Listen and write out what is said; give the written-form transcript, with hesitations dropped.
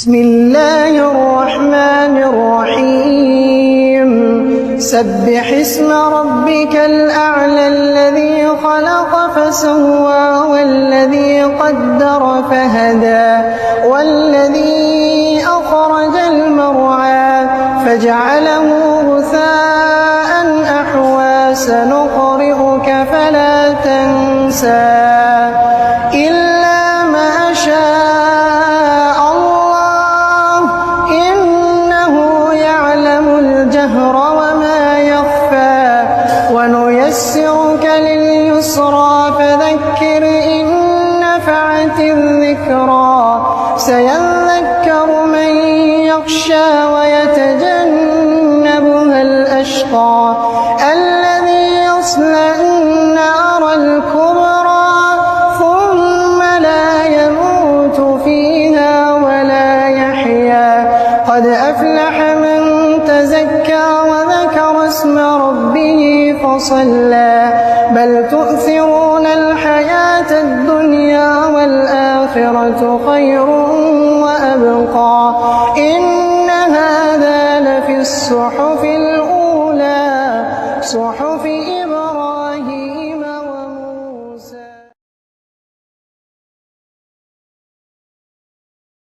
بسم الله الرحمن الرحيم سبح اسم ربك الأعلى الذي خلق فسوى والذي قدر فهدى والذي أخرج المرعى فجعله غثاء أحوى سنقرئك فلا تنسى إلا ما شاء الله إنه يعلم الجهر وما يخفى ونيسرك لليسرى فذكر إن نفعت الذكرى سيذكر من يخشى ويتجنبها الأشقى الذي يصلى النار الكبرى ثم لا يموت فيها ولا يحيا قد أفلح من تزكى وذكر اسم ربه فصلى بل تؤثرون الحياة الدنيا والآخرة خير وأبقى إن هذا لفي الصحف الأولى صحف إبراهيم